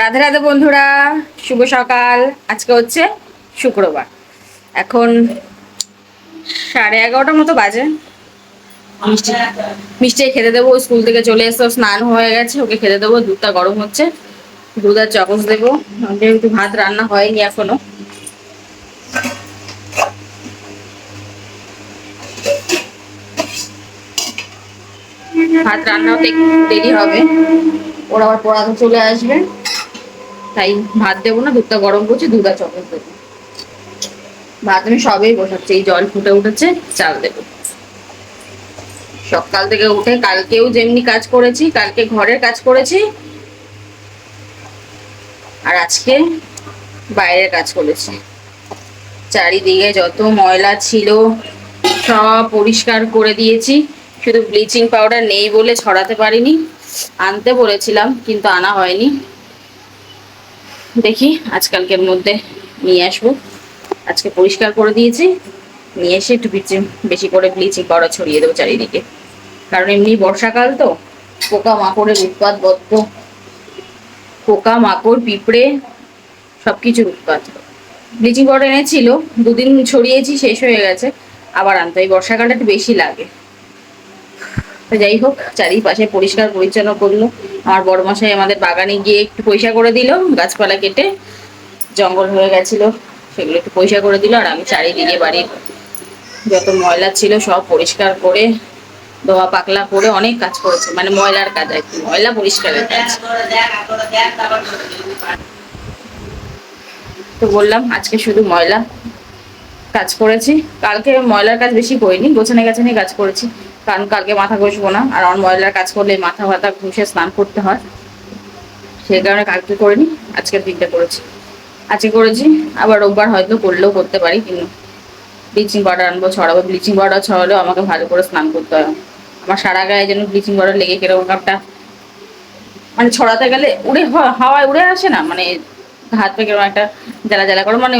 রাধে রাধে বন্ধুরা, শুভ সকাল। আজকে হচ্ছে শুক্রবার। এখন 11:30 মতো বাজে। মিষ্টি মিষ্টি খেতে দেবো, স্কুল থেকে চলে এসে স্নান হয়ে গেছে, ওকে খেতে দেবো। দুধটা গরম হচ্ছে, দুধ আর চকস দেবো। যেহেতু ভাত রান্না হয়নি এখনো। ভাত রান্না হতে একটু দেরি হবে, ওরা আবার পড়াতে চলে আসবে, তাই ভাত দেবো না। দুধটা গরম করছি, দুধ আর চকস দেবো। ভাত আমি সবেই বসাচ্ছি, এই জল ফুটে উঠেছে, চাল দেবো। সকাল থেকে উঠে কালকেও যেমনি কাজ করেছি, কালকে ঘরের কাজ করেছি, আর আজকে বাইরের কাজ করেছি। চারিদিকে যত ময়লা ছিল সব পরিষ্কার করে দিয়েছি। শুধু ব্লিচিং পাউডার নেই বলে ছড়াতে পারিনি, আনতে বলেছিলাম কিন্তু আনা হয়নি। দেখি আজকালকের মধ্যে নিয়ে আসবো। আজকে পরিষ্কার করে দিয়েছি, নিয়ে এসে একটু বেশি করে ব্লিচিং পাউডার ছড়িয়ে দেবো চারিদিকে। কারণ এমনি বর্ষাকাল তো, পোকা মাকড়ের উৎপাত বদ্ধ। পোকা মাকড় পিঁপড়ে সবকিছুর উৎপাত। ব্লিচিং পাউডার এনেছিল, দুদিন ছড়িয়েছি, শেষ হয়ে গেছে। আবার আনতে এই বর্ষাকালটা একটু বেশি লাগে। তো যাই হোক, চারিপাশে পরিষ্কার পরিচ্ছন্ন করলো। আমার বড়মশাই আমাদের বাগানে গিয়ে একটু পয়সা করে দিল, গাছপালা কেটে জঙ্গল হয়ে গেছিল, সেগুলো একটু পয়সা করে দিল। আর আমি চারিদিকে বাড়ির যত ময়লা ছিল সব পরিষ্কার করে ধোয়া পাকলা করে অনেক কাজ করেছে। মানে ময়লার কাজ আর কি, ময়লা পরিষ্কারের কাজ। তো বললাম আজকে শুধু ময়লা কাজ করেছি, কালকে ময়লার কাজ বেশি করিনি, গোছানো গাছানি কাজ করেছি। কারণ কালকে মাথা ঘষবো না, আর আমার ময়লার কাজ করলে মাথা ফাথা ঘষে স্নান করতে হয়, সেই কারণে কালকে করিনি, আজকের দিনটা করেছি। আজকে করেছি, আবার রোববার হয়তো করলেও করতে পারি। কিন্তু ব্লিচিং পাউডার আনবো, ছড়াবো। ব্লিচিং পাউডার ছড়ালেও আমাকে ভালো করে স্নান করতে হয়। আমার সারা গায়ে যেন ব্লিচিং পাউডার লেগে কিরকম একটা, মানে ছড়াতে গেলে উড়ে হাওয়ায় উড়ে আসে না, মানে হাত পা কিরকম একটা জ্বালা জ্বালা করে, মানে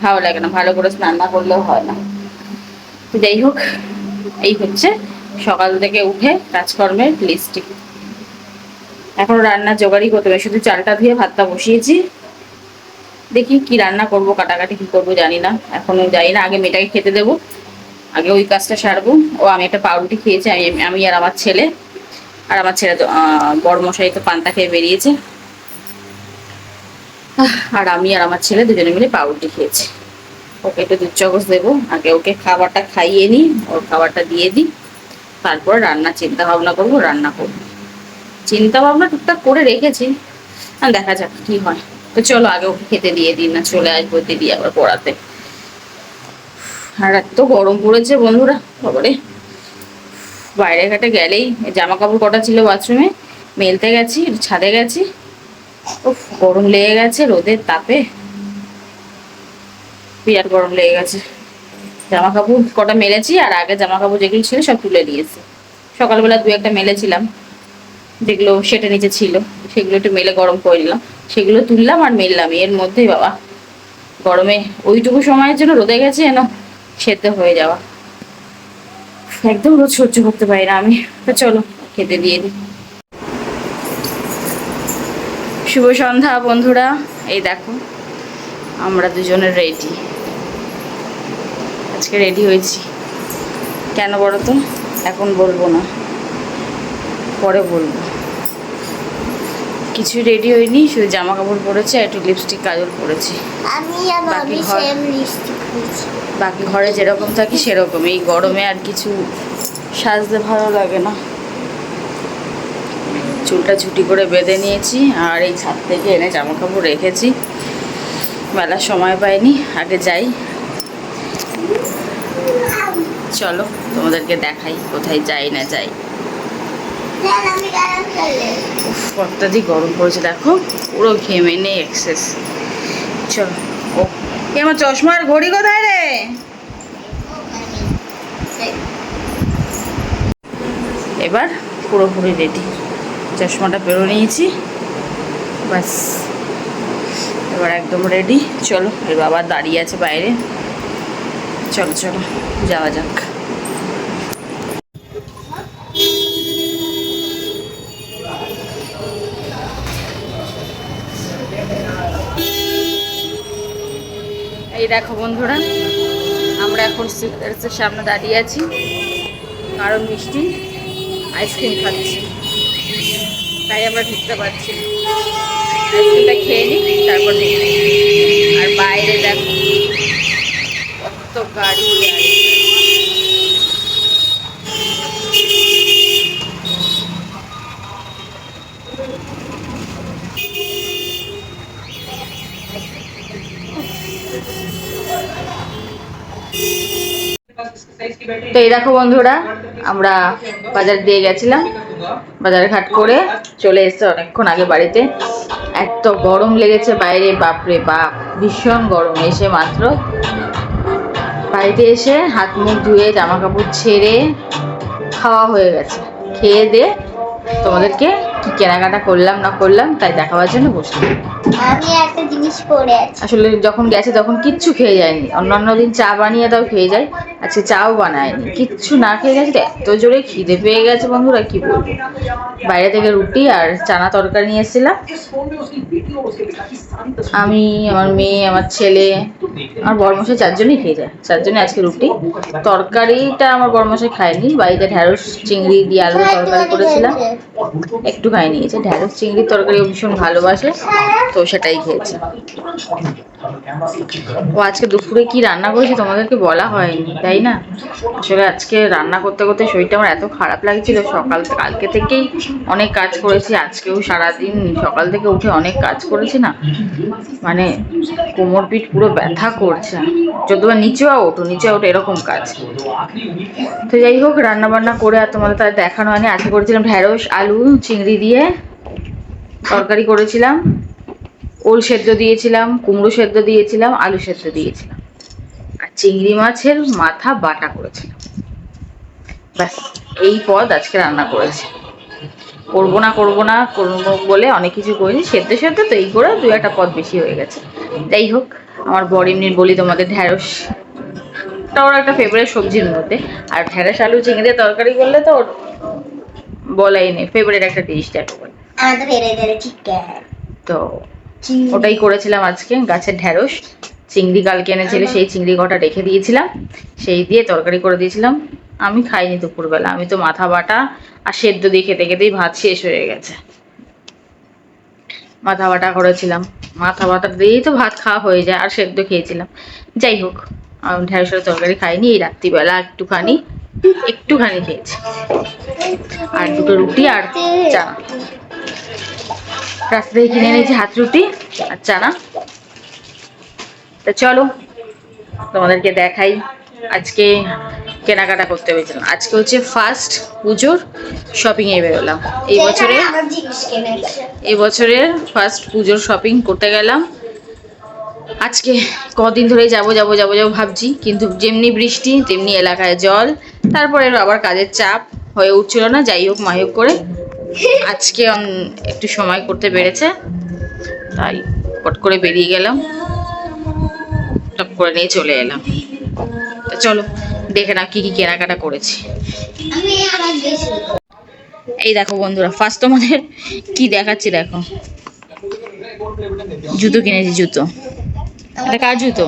ভালো লাগে না, ভালো করে স্নান না করলেও হয় না। তো যাই হোক, এই হচ্ছে সকাল থেকে উঠে কাজকর্মের লিস্টটি। এখন রান্নার জোগাড়ই করতে হবে, শুধু চালটা ধুয়ে ভাতটা বসিয়েছি। দেখি কি রান্না করব, কাটাকাটি কি করব জানি না, এখনো জানি না। আগে মেয়েটাকে খেতে দেবো, আগে ওই কাজটা সারবো। ও আমি একটা পাউরুটি খেয়েছি, আমি আর আমার ছেলে। আর আমার ছেলে তো বড়মশাই তো পান্তা খেয়ে বেরিয়েছে, আর আমি আর আমার ছেলে দুজনে মিলে পাউরুটি খেয়েছি। ওকে একটু দুধ চকস দেবো, আগে ওকে খাবারটা খাইয়ে নিই, ওর খাবারটা দিয়ে দিই, তারপর রান্না চিন্তা ভাবনা করবো, রান্না করবো। চিন্তা ভাবনা টুকটাক করে রেখেছি, দেখা যাক কি হয়। তো চলো আগে ওকে খেতে দিয়ে দিই, না চলে আসবো দিদি আবার পড়াতে। আর এত গরম পড়েছে বন্ধুরা, বাবারে। বাইরে ঘাটে গেলেই জামা কাপড় কটা ছিল বাথরুমে, মেলতে গেছি, ছাদে গেছি, উফ গরম লেগে গেছে রোদের তাপে, বিরাট গরম লেগে গেছে। জামা কাপড় কটা মেলেছি, আর আগে জামা কাপড় যেগুলো ছিল সব তুলে দিয়েছি। সকালবেলা দু একটা মেলেছিলাম, যেগুলো সেটা নিচে ছিল, সেগুলো একটু মেলে গরম করে নিলাম, সেগুলো তুললাম আর মেললাম। এর মধ্যেই বাবা গরমে ওইটুকু সময়ের জন্য রোদে গেছে যেন সেদ্ধ হয়ে যাওয়া। একদম রোদ সহ্য করতে পারি না আমি। তো চলো খেতে দিয়ে দিই। শুভ সন্ধ্যা বন্ধুরা, এই দেখো আমরা দুজনের রেডি। আজকে রেডি হয়েছি কেন বলো তো? এখন বলবো না, পরে বলবো। কিছু রেডি হয়নি, শুধু জামা কাপড় পরেছি আর একটু লিপস্টিক কাজল পরেছি। বাকি ঘরে যেরকম থাকি সেরকম। এই গরমে আর কিছু সাজতে ভালো লাগে না। চুলটা ছুটি করে বেঁধে নিয়েছি, আর এই ছাদ থেকে এনে জামা কাপড় রেখেছি, বেলার সময় পাইনি। আগে যাই, চলো তোমাদেরকে দেখাই কোথায় যাই না যাই। অত্যাধিক গরম পড়েছে, দেখো পুরো ঘেমে নেই এক্সেস। চলো। ও আমার চশমার ঘড়ি কোথায় রে? এবার পুরোপুরি রেডি, চশমাটা পেরো নিয়েছি, বাস এবার একদম রেডি। চলো, এর বাবা দাঁড়িয়ে আছে বাইরে, চলো চলো যাওয়া যাক। এই দেখো বন্ধুরা, আমরা এখন সিগারেটের সামনে দাঁড়িয়ে আছি, কারণ মিষ্টি আইসক্রিম খাচ্ছি, তাই আমরা ঢুকতে পারছি। আইসক্রিমটা খেয়ে নিই, তারপর দেখি। আর বাইরে দেখো কত গাড়ি গাড়ি। তো এই দেখো বন্ধুরা, আমরা বাজার দিয়ে গেছিলাম, বাজার ঘাট করে চলে এসেছে অনেকক্ষণ আগে বাড়িতে। এত গরম লেগেছে বাইরে, বাপরে বাপ, ভীষণ গরম। এসে মাত্র বাড়িতে এসে হাত মুখ ধুয়ে জামা কাপড় ছেড়ে খাওয়া হয়ে গেছে। খেয়ে দিয়ে তোমাদেরকে কি কেনাকাটা করলাম না করলাম তাই দেখাবার জন্য বসলাম। আমি একটা জিনিস পরে আছি। আসলে যখন গেছে তখন কিচ্ছু খেয়ে যায়নি। অন্যান্য দিন চা বানিয়ে দাও খেয়ে যায়, আজকে চাও বানায়নি, কিচ্ছু না খেয়ে গেছে। এত জোরে খিদে পেয়ে গেছে বন্ধুরা, কি বলবো। বাইরে থেকে রুটি আর চানা তরকারি নিয়ে এসেছিলাম। আমি, আমার মেয়ে, আমার ছেলে, আমার বড়মশাই চারজনই খেয়ে যায়। চারজনে আজকে রুটি। তরকারিটা আমার বড়মশাই খায়নি, বাড়িতে ঢ্যাঁড়স চিংড়ি দিয়ে আলু তরকারি করেছিলাম, একটুখানি নিয়েছে। ঢ্যাঁড়স চিংড়ির তরকারি ভীষণ ভালোবাসে, তো সেটাই খেয়েছে। ও আজকে দুপুরে কি রান্না করেছে তোমাদেরকে বলা হয়নি, তাই না? আসলে আজকে রান্না করতে করতে শরীরটা আমার এত খারাপ লাগছিল। কালকে থেকেই অনেক কাজ করেছি, আজকেও সারাদিন সকাল থেকে উঠে অনেক কাজ করেছি না, মানে কোমর পিঠ পুরো ব্যথা করছে। যতবার নিচেও ওঠো এরকম কাজ। তো যাই হোক, রান্না বান্না করে আর তোমাদের তার দেখানো হয়নি। আজকে করেছিলাম ঢ্যাঁড়স আলু চিংড়ি দিয়ে তরকারি করেছিলাম, ওল সেদ্ধ দিয়েছিলাম, কুমড়ো সেদ্ধ দিয়েছিলাম, আলু সেদ্ধ দিয়েছিলাম, আর চিংড়ি মাছের মাথা বাটা করেছিলাম। ব্যাস, এই পদ আজকে রান্না করেছি। করবো না করবো বলে অনেক কিছু করেছি, সেদ্ধ তো এই করে দু একটা পদ বেশি হয়ে গেছে। যাই হোক, আমার বর এমনি বলি তোমাদের ঢ্যাঁড়সটা ওর একটা ফেভারিট সবজির মধ্যে, আর ঢ্যাঁড়স আলু চিংড়ি দিয়ে তরকারি করলে তো ওর বলাই নেই, ফেভারিট একটা ডিশ দেখো। তো ওটাই করেছিলাম আজকে। গাছের ঢ্যাঁড়স, চিংড়ি কালকে এনেছিল, সেই চিংড়ি কটা রেখে দিয়েছিলাম, সেই দিয়ে তরকারি করে দিয়েছিলাম। আমি খাইনি দুপুরবেলা, আমি তো মাথা বাটা আর সেদ্ধ দিয়ে খেতে খেতেই ভাত শেষ হয়ে গেছে। মাথা বাটা করেছিলাম, মাথা বাটা দিয়েই তো ভাত খাওয়া হয়ে যায়, আর সেদ্ধ খেয়েছিলাম। যাই হোক, ঢ্যাঁড়সের তরকারি খাইনি। এই রাত্রিবেলা একটুখানি খেয়েছি, আর দুটো রুটি আর চানা। রাস্তা থেকে কিনে নিয়েছি হাত রুটি আর চানা। তা চলো তোমাদেরকে দেখাই আজকে কেনাকাটা করতে হয়েছিল। আজকে হচ্ছে ফার্স্ট পুজোর শপিং এ বেরোলাম। এই বছরের ফার্স্ট পুজোর শপিং করতে গেলাম। আজকে কদিন ধরেই যাবো ভাবছি, কিন্তু যেমনি বৃষ্টি তেমনি এলাকায় জল, তারপরে আবার কাজের চাপ হয়ে উঠছিল না। যাই হোক মাইক করে আজকে একটু সময় করতে পেরেছে, তাই পট করে বেরিয়ে গেলাম, টপ করে নিয়ে চলে এলাম। তো চলো দেখে না কি কি কেনাকাটা করেছি। এই দেখো বন্ধুরা, ফার্স্ট তোমাদের কি দেখাচ্ছি দেখো, জুতো কিনেছি। জুতো, এটা কার জুতো?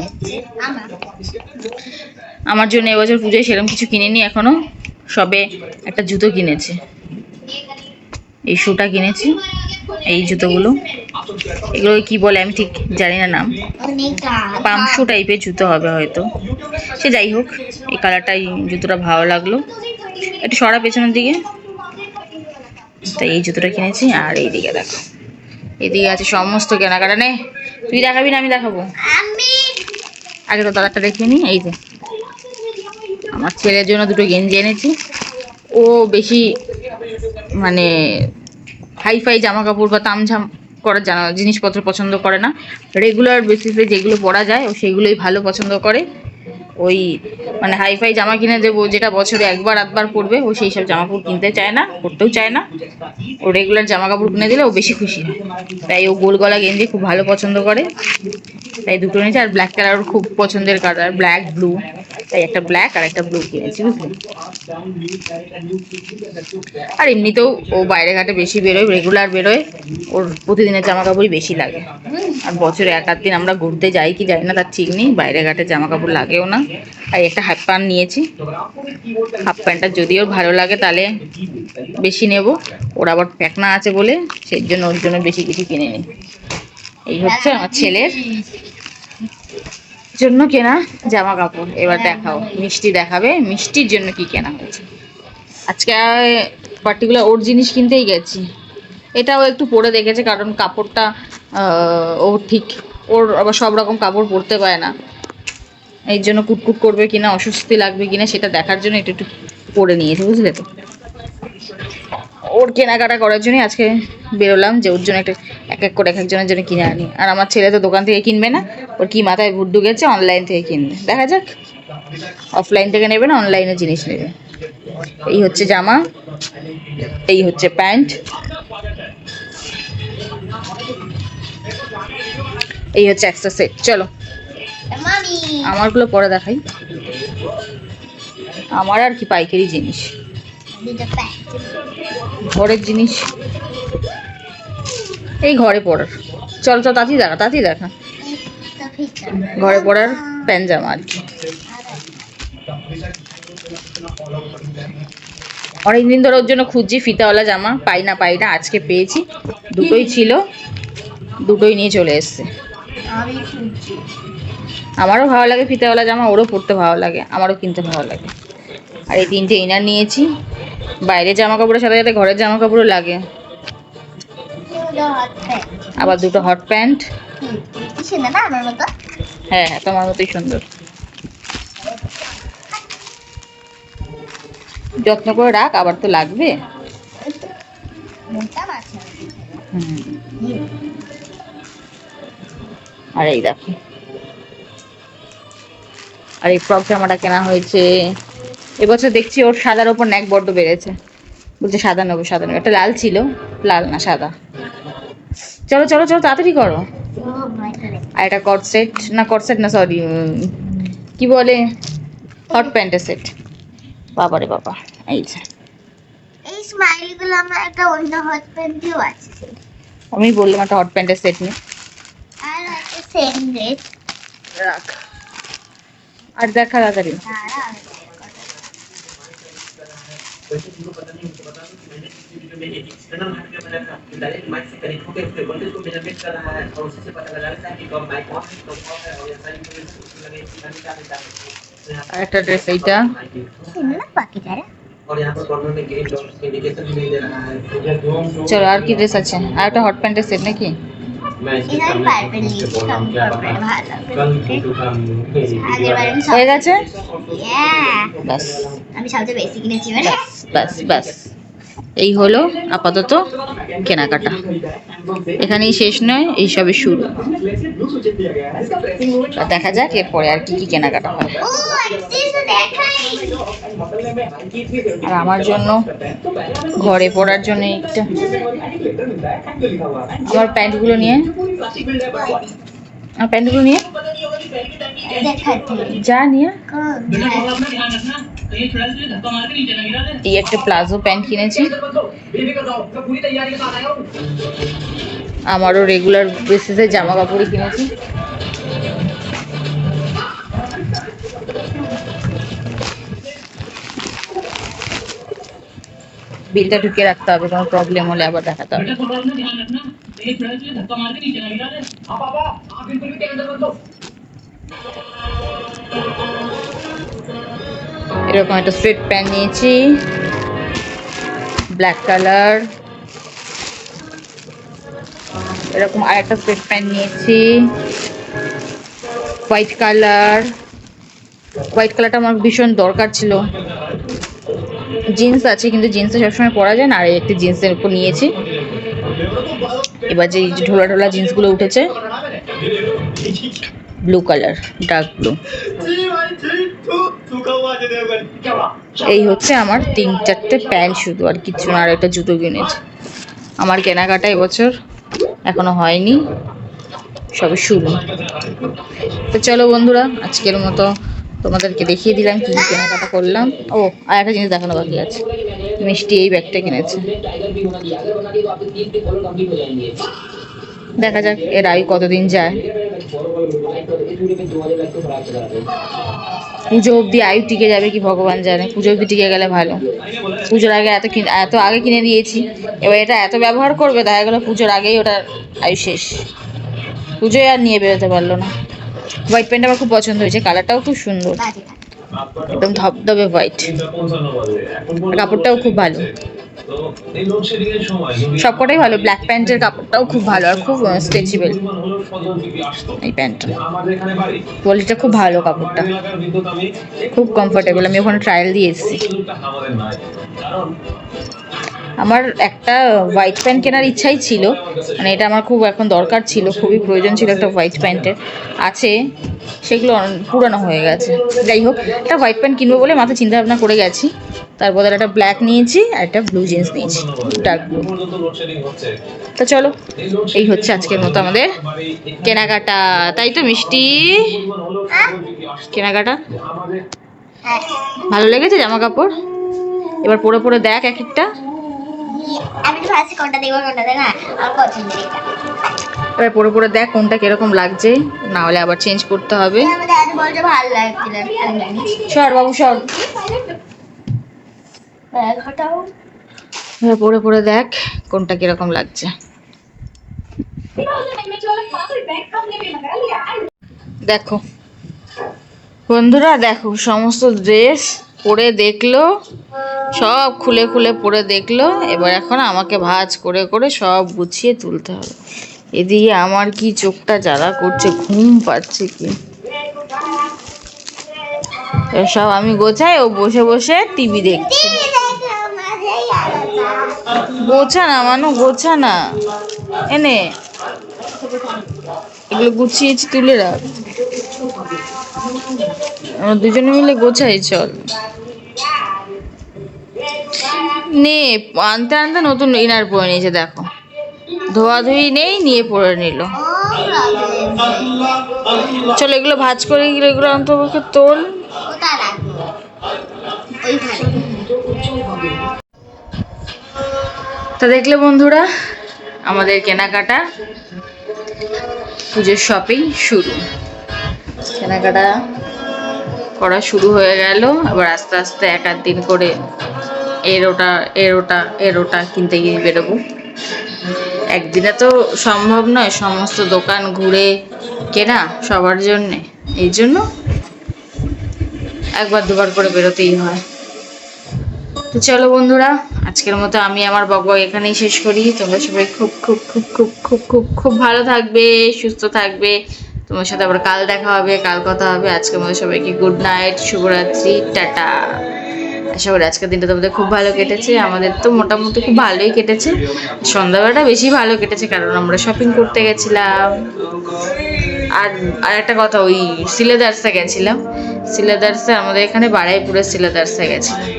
আমার জন্য এবছর পুজোয় সেরকম কিছু কিনিনি এখনো, সবে একটা জুতো কিনেছি। এই শুটা কিনেছি, এই জুতোগুলো, এগুলো কি বলে আমি ঠিক জানি না নাম, পামশু টাইপের জুতো হবে হয়তো। সে যাই হোক, এই কালারটাই জুতোটা ভালো লাগলো, একটু সরা পেছনের দিকে, তাই এই জুতোটা কিনেছি। আর এইদিকে দেখো, এদিকে আছে সমস্ত কেনাকাটা। নে, তুই দেখাবি না আমি দেখাবো? আগে তো দাদাটা দেখিয়ে নি। এই যে আমার ছেলের জন্য দুটো গেঞ্জি এনেছি। ও বেশি মানে হাইফাই জামা কাপড় বা তামঝাম করার জিনিসপত্র পছন্দ করে না, রেগুলার বেসিসে যেগুলো পরা যায় ও সেগুলোই ভালো পছন্দ করে। ওই মানে হাইফাই জামা কিনে দেবো যেটা বছরে একবার আধবার পরবে, ও সেই সব জামা কাপড় কিনতে চায় না, পরতেও চায় না। ও রেগুলার জামা কাপড় কিনে দিলে ও বেশি খুশি হয়। তাই ও গোল গলা গেঞ্জি খুব ভালো পছন্দ করে, তাই দুটো নিয়েছে। আর ব্ল্যাক কালার খুব পছন্দের কালার, ব্ল্যাক ব্লু, তাই একটা ব্ল্যাক আর একটা ব্লু কিনেছি, বুঝলি। আর এমনিতেও ও বাইরে ঘাটে বেশি বেরোয়, রেগুলার বেরোয়, ওর প্রতিদিনের জামা কাপড়ই বেশি লাগে। আর বছরে এক আধ দিন আমরা ঘুরতে যাই কি যাই না তার ঠিক নেই, বাইরে ঘাটে জামা কাপড় লাগেও না। আর একটা হাফ প্যান্ট নিয়েছি, হাফ প্যান্টটা যদি ওর ভালো লাগে তাহলে বেশি নেব, ওর আবার প্যাকনা আছে বলে সেই জন্য ওর জন্য বেশি কিছু কিনে নিই। এই হচ্ছে আমার ছেলের জন্য কেনা জামা কাপড়। এবার দেখাও, মিষ্টি দেখাবে, মিষ্টির জন্য কি কেনা হয়েছে। আজকে পার্টিকুলার ওর জিনিস কিনতেই গেছি। এটাও একটু পরে দেখেছে, কারণ কাপড়টা ও ঠিক, ওর আবার সব রকম কাপড় পরতে পারে না, এই জন্য কুটকুট করবে কিনা, অস্বস্তি লাগবে কিনা সেটা দেখার জন্য একটু একটু পরে নিয়েছে, বুঝলে তো। ওর কেনাকাটা করার জন্যই আজকে বেরোলাম, যে ওর জন্য একটা এক এক করে এক একজনের জন্য কিনে আনি। আর আমার ছেলে তো দোকান থেকে কিনবে না, ওর কি মাথায় ভুট ঢুকেছে অনলাইন থেকে কিনবে। দেখা যাক, অফলাইন থেকে নেবে না অনলাইনে জিনিস নেবে। এই হচ্ছে জামা, এই হচ্ছে প্যান্ট, এই হচ্ছে একটা সেট। চলো মামি আমারগুলো পরে দেখাই। আমার আর কি পাইকারি জিনিস, দুটো প্যান্ট ঘরের জিনিস, এই ঘরে পড়ার। চল চল তাড়াতাড়ি দেখা, তাড়াতাড়ি দেখা। ঘরে পড়ার প্যান্ট জামা আর কি। অনেকদিন ধরে ওর জন্য খুঁজছি ফিতাওয়ালা জামা, পাই না পাই না, আজকে পেয়েছি। দুটোই ছিল, দুটোই নিয়ে চলে এসছে। আমি খুঁজছি। আমারও ভালো লাগে ফিতাওয়ালা জামা, ওরও পরতে ভালো লাগে, আমারও কিনতে ভালো লাগে। আর এই তিনটে ইনার নিয়েছি, বাইরের জামা কাপড়ের সাথে সাথে ঘরের জামা কাপড়ও লাগে। আবার দুটো হট প্যান্ট। সুন্দর না আমার মতো? হ্যাঁ হ্যাঁ, তোমার মতোই সুন্দর। যত্ন করে রাখ, আবার তো লাগবে। আর এই দেখো, আর এই ফ্রক জামাটা কেনা হয়েছে। এবছর দেখছি ওর সাদার ওপর ন্যাক বড্ড বেড়েছে, বলছে সাদা নেবো সাদা নেবো। একটা লাল ছিল, লাল না সাদা। চলো চলো চলো তাড়াতাড়ি করো। আর একটা কট সেট, না কট সেট না, সরি, কি বলে, হট প্যান্টের সেট। বাবারে বাবা, এই যে এই স্মাইল গুলো আমার একটা অন্য হট প্যান্টও আছে, আমি বললাম একটা হট প্যান্টের সেট নিয়ে আর একটা সেম ড্রেস। রাখ। আর দেখা তাড়াতাড়ি। আর একটা ড্রেস এইটা। বাকি যারা চলো আর কি ড্রেস আছে? আর একটা হট প্যান্টের সেট নাকি? হয়ে গেছে, ব্যাস আমি সবচেয়ে বেশি কিনেছি। ব্যাস ব্যাস, এই হলো আপাতত কেনাকাটা। এখানেই শেষ নয়, এই সবে শুরু। দেখা যাক এরপরে আর কি কি কেনাকাটা হয়। আর আমার জন্য ঘরে পড়ার জন্য একটা, আমার প্যান্টগুলো নিয়ে, আমার প্যান্টগুলো নিয়ে যা নিয়ে। এই একটা প্লাজো প্যান্ট কিনেছি, আমারও রেগুলার বেসিসে জামা কাপড়ই কিনেছি। বিলটা ঢুকে রাখতে হবে, কোনো প্রবলেম হলে আবার দেখাতে হবে। এরকম একটা স্ট্রেট প্যান্ট নিয়েছি, ব্ল্যাক কালার। এরকম আর একটা স্ট্রেট প্যান্ট নিয়েছি, হোয়াইট কালার। হোয়াইট কালারটা আমার ভীষণ দরকার ছিল। জিন্স আছে কিন্তু জিন্সে সবসময় পরা যায় না, আর একটি জিন্সের উপর নিয়েছি। এবার যে ঢোলা ঢোলা জিন্সগুলো উঠেছে, ব্লু কালার, ডার্ক ব্লু। এই হচ্ছে আমার 3-4টে প্যান্ট শুধু, আর কিচ্ছু না। আর একটা জুতো কিনেছি। আমার কেনাকাটা এবছর এখনো হয়নি, সবে শুরু। তো চলো বন্ধুরা, আজকের মতো তোমাদেরকে দেখিয়ে দিলাম কি কি কেনাকাটা করলাম। ও, আর একটা জিনিস দেখানো বাকি আছে। মিষ্টি এই ব্যাগটা কিনেছে। দেখা যাক এর আয়ু কতদিন যায়। পুজো অবধি আয়ু টিকে যাবে কি ভগবান জানে। পুজো অবধি টিকে গেলে ভালো। পুজোর আগে এত আগে কিনে দিয়েছি, এবার এটা এত ব্যবহার করবে, দেখা গেলো পুজোর আগেই ওটার আয়ু শেষ। পুজোয় আর নিয়ে বেরোতে পারলো না। হোয়াইট প্যান্ট আমার খুব পছন্দ হয়েছে, কালারটাও খুব সুন্দর, একদম ধবধবে হোয়াইট। কাপড়টাও খুব ভালো, সবকটাই ভালো। ব্ল্যাক প্যান্টের কাপড়টাও খুব ভালো আর খুব স্ট্রেচেবল। এই প্যান্টটা কোয়ালিটিটা খুব ভালো, কাপড়টা খুব কমফোর্টেবল। আমি ওখানে ট্রায়াল দিয়ে এসেছি। আমার একটা হোয়াইট প্যান্ট কেনার ইচ্ছাই ছিল, মানে এটা আমার খুব এখন দরকার ছিল, খুবই প্রয়োজন ছিল একটা হোয়াইট প্যান্টের। আছে, সেগুলো পুরানো হয়ে গেছে। যাই হোক, একটা হোয়াইট প্যান্ট কিনবো বলে মাথায় চিন্তা ভাবনা করে গেছি। তার বদলে একটা ব্ল্যাক নিয়েছি আর একটা ব্লু জিন্স নিয়েছি, ডার্ক ব্লু। তো চলো, এই হচ্ছে আজকের মতো আমাদের কেনাকাটা। তাই তো মিষ্টি, কেনাকাটা ভালো লেগেছে? জামা কাপড় এবার পরে পরে দেখ এক একটা। আমি তো ভাবছি কোনটা দেখবো কোনটা দেখবো না, আমার পছন্দের এটা। এবার পরে পরে দেখ কোনটা কিরকম লাগছে, না হলে আবার চেঞ্জ করতে হবে। আমাদের আজ বলতে ভালো লাগছিল। সর বাবু সর। এবার পরে পরে দেখ কোনটা কিরকম লাগছে। দেখো বন্ধুরা, দেখো সমস্ত ড্রেস পরে দেখলো, সব খুলে খুলে পরে দেখলো। এবার এখন আমাকে ভাঁজ করে করে সব গুছিয়ে তুলতে হবে। এদিকে আমার কি চোখটা জ্বালা করছে, ঘুম পাচ্ছে কি। সব আমি গোছাই, ও বসে বসে টিভি দেখছে। গোছা না মানু, গোছা না, এনে এগুলো গুছিয়েছি, তুলে রাখ। আমরা দুজনে মিলে গোছাই, চল। নে, আনতে আনতে নতুন ইনার পরে নিয়েছে, দেখো ধোয়াধুয়ি নেই, নিয়ে পরে নিল। চলো এগুলো ভাঁজ করে গেলে এগুলো অন্তপক্ষে তোল। তা দেখলে বন্ধুরা, আমাদের কেনাকাটা, পুজোর শপিং শুরু। কেনাকাটা করা শুরু হয়ে গেল। এবার আস্তে আস্তে এক আধ দিন করে এর ওটা কিনতে গিয়ে বেরোবো। একদিনে তো সম্ভব নয় সমস্ত দোকান ঘুরে কেনা সবার জন্যে, এই জন্য একবার দুবার করে বেরোতেই হয়। তো চলো বন্ধুরা, আজকের মতো আমি আমার বকবক এখানেই শেষ করি। তোমরা সবাই খুব খুব খুব খুব খুব খুব খুব ভালো থাকবে, সুস্থ থাকবে। তোমার সাথে আবার কাল দেখা হবে, কাল কথা হবে। আজকের মতো সবাইকে গুড নাইট, শুভরাত্রি, টাটা। আশা করি আজকের দিনটা তোমাদের খুব ভালো কেটেছে। আমাদের তো মোটামুটি খুব ভালোই কেটেছে, সন্ধ্যাবেলাটা বেশি ভালো কেটেছে কারণ আমরা শপিং করতে গেছিলাম। আর একটা কথা, ওই সিলেদার্সে গেছিলাম। সিলেদার্সে আমাদের এখানে বারাইপুরের সিলেদার্সে গেছিলাম।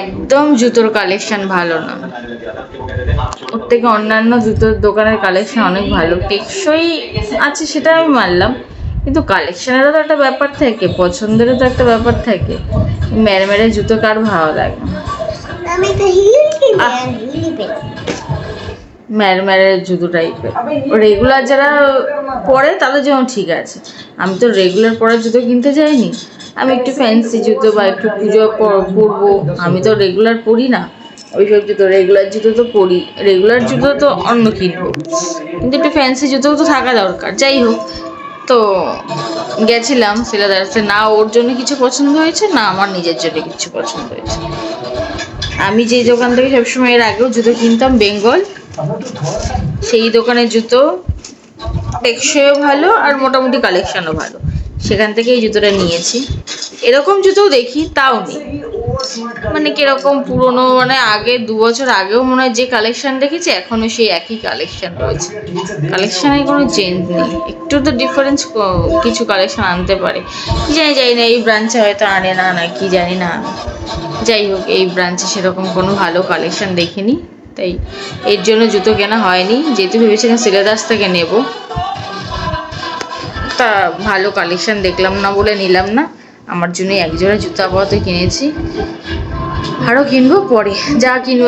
একদম জুতোর কালেকশন ভালো না, ওর থেকে অন্যান্য জুতোর দোকানের কালেকশন অনেক ভালো। টেকসই আছে সেটা আমি মানলাম, কিন্তু কালেকশনেরও তো একটা ব্যাপার থাকে, পছন্দেরও তো একটা ব্যাপার থাকে। মেরে জুতো কার ভালো লাগে? মেরে জুতো টাইপের রেগুলার যারা পরে তাদের জন্য ঠিক আছে। আমি তো রেগুলার পরার জুতো কিনতে যাইনি, আমি একটু ফ্যান্সি জুতো বা একটু পুজো পরবো। আমি তো রেগুলার পরি না ওইসব জুতো। রেগুলার জুতো তো পরি, রেগুলার জুতো তো অন্য কিনবো, কিন্তু একটু ফ্যান্সি জুতোও তো থাকা দরকার। যাই হোক, তো গেছিলাম সিলেদার্সে। না ওর জন্য কিছু পছন্দ হয়েছে, না আমার নিজের জন্য কিছু পছন্দ হয়েছে। আমি যেই দোকান থেকে সবসময় এর আগেও জুতো কিনতাম, বেঙ্গল, সেই দোকানের জুতো টেকসইও ভালো আর মোটামুটি কালেকশনও ভালো, সেখান থেকে এই জুতোটা নিয়েছি। এরকম জুতোও দেখি, তাও নেই। মানে কিরকম পুরনো, মানে আগে 2 বছর আগেও মনে হয় যে কালেকশন দেখেছি এখনো সেই একই কালেকশন রয়েছে, কালেকশনে কোনো চেঞ্জ নেই, একটু তো ডিফারেন্স কিছু কালেকশন আনতে পারে। কি জানি না এই ব্রাঞ্চে হয়তো আনে না, না কি জানি না। যাই হোক, এই ব্রাঞ্চে সেরকম কোনো ভালো কালেকশন দেখিনি, তাই এর জন্য জুতো কেনা হয়নি। যেহেতু ভেবেছিলাম সিলেদাস থেকে নেব, তা ভালো কালেকশন দেখলাম না বলে নিলাম না। আমার জন্য একজোড়া জুতো আপাতত কিনেছি, আরও কিনবো পরে, যা কিনবো